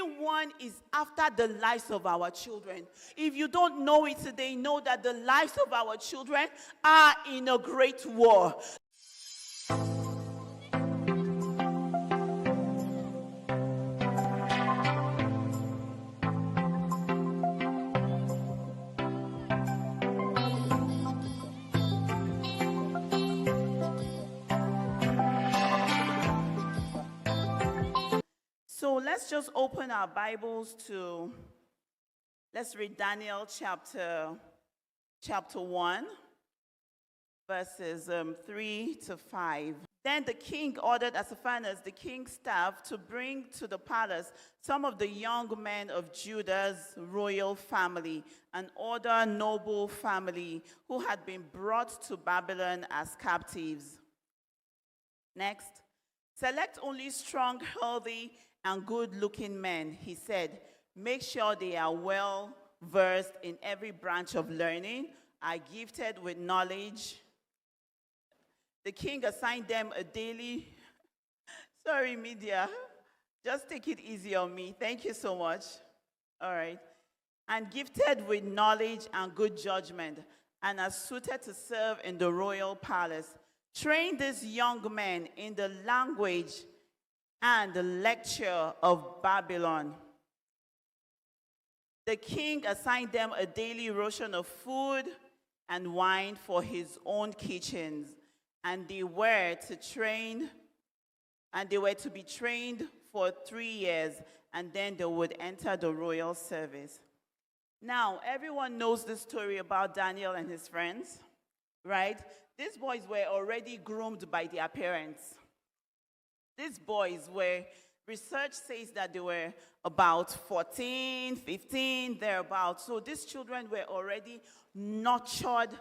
everyone is after the lives of our children. If you don't know it today, know that the lives of our children are in a great war. So let's just open our Bibles to, let's read Daniel chapter 1, verses 3 to 5. Then the king ordered Asaphanas, the king's staff, to bring to the palace some of the young men of Judah's royal family, an older noble family who had been brought to Babylon as captives. Next, select only strong, healthy, and good-looking men, he said. Make sure they are well versed in every branch of learning, are gifted with knowledge. The king assigned them a daily, sorry media, just take it easy on me. Thank you so much. All right. And gifted with knowledge and good judgment, and are suited to serve in the royal palace. Train these young men in the language and the lecture of Babylon. The king assigned them a daily ration of food and wine for his own kitchens, and they were to be trained for 3 years, and then they would enter the royal service. Now, everyone knows the story about Daniel and his friends, right? These boys were already groomed by their parents. These boys were, research says that they were about 14, 15, thereabouts. So these children were already nurtured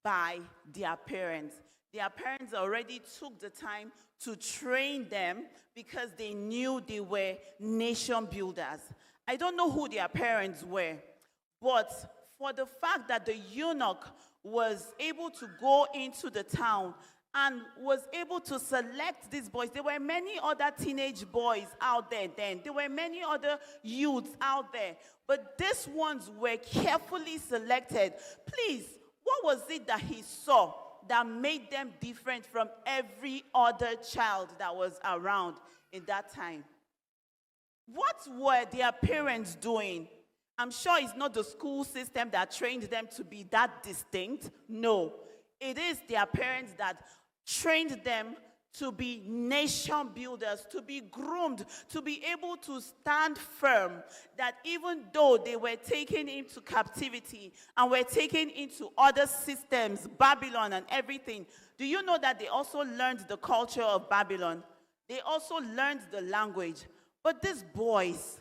by their parents. Their parents already took the time to train them because they knew they were nation builders. I don't know who their parents were, but for the fact that the eunuch was able to go into the town and was able to select these boys. There were many other teenage boys out there then. There were many other youths out there. But these ones were carefully selected. Please, what was it that he saw that made them different from every other child that was around in that time? What were their parents doing? I'm sure it's not the school system that trained them to be that distinct. No, it is their parents that trained them to be nation builders, to be groomed, to be able to stand firm, that even though they were taken into captivity and were taken into other systems, Babylon and everything, do you know that they also learned the culture of Babylon? They also learned the language. But these boys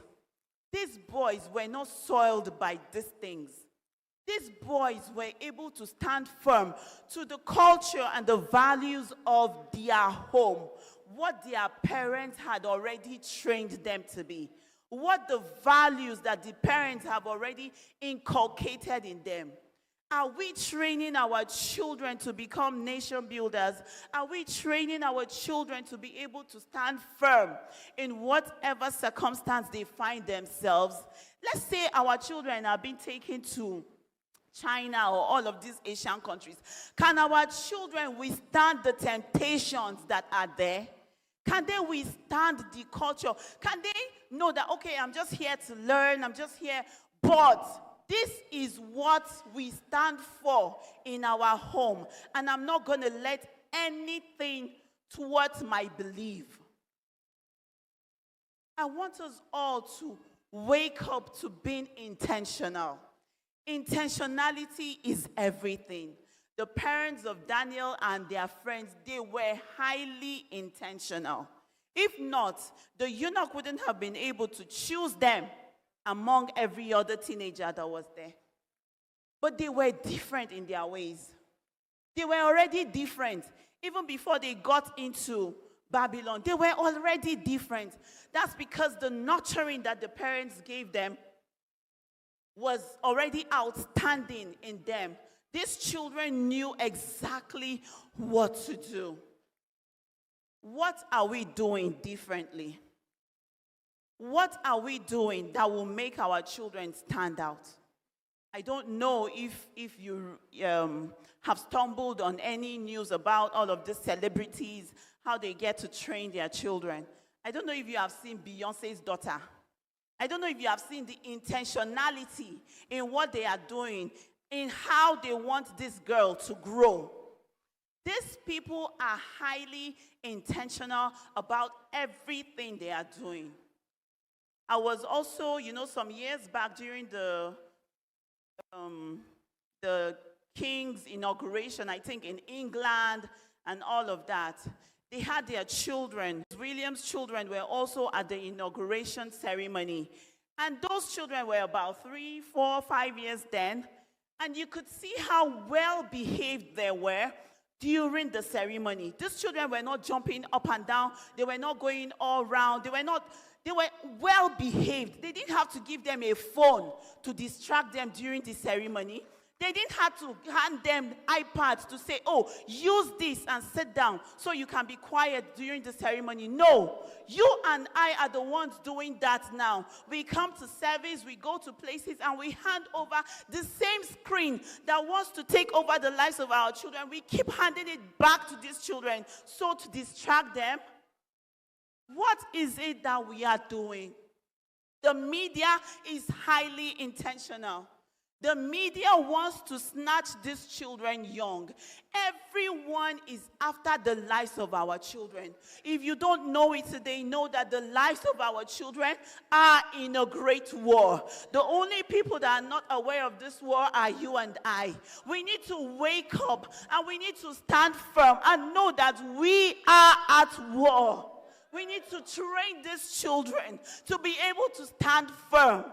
were not soiled by these things. These boys were able to stand firm to the culture and the values of their home, what their parents had already trained them to be, what the values that the parents have already inculcated in them. Are we training our children to become nation builders? Are we training our children to be able to stand firm in whatever circumstance they find themselves? Let's say our children are being taken to China or all of these Asian countries. Can our children withstand the temptations that are there? Can they withstand the culture? Can they know that, okay, I'm just here to learn, I'm just here, but this is what we stand for in our home, and I'm not going to let anything towards my belief. I want us all to wake up to being intentional. Intentionality is everything. The parents of Daniel and their friends, they were highly intentional. If not, the eunuch wouldn't have been able to choose them among every other teenager that was there. But they were different in their ways. They were already different. Even before they got into Babylon, they were already different. That's because the nurturing that the parents gave them was already outstanding in them. These children knew exactly what to do. What are we doing differently? What are we doing that will make our children stand out? I don't know if you have stumbled on any news about all of these celebrities, how they get to train their children. I don't know if you have seen Beyonce's daughter. I don't know if you have seen the intentionality in what they are doing, in how they want this girl to grow. These people are highly intentional about everything they are doing. I was also, some years back during the king's inauguration, I think in England and all of that, they had their children. William's children were also at the inauguration ceremony. And those children were about 3, 4, 5 years then. And you could see how well behaved they were during the ceremony. These children were not jumping up and down. They were not going all around. They were well behaved. They didn't have to give them a phone to distract them during the ceremony. They didn't have to hand them iPads to say, oh, use this and sit down so you can be quiet during the ceremony. No, you and I are the ones doing that now. We come to service, we go to places, and we hand over the same screen that wants to take over the lives of our children. We keep handing it back to these children so to distract them. What is it that we are doing? The media is highly intentional. The media wants to snatch these children young. Everyone is after the lives of our children. If you don't know it today, know that the lives of our children are in a great war. The only people that are not aware of this war are you and I. We need to wake up and we need to stand firm and know that we are at war. We need to train these children to be able to stand firm.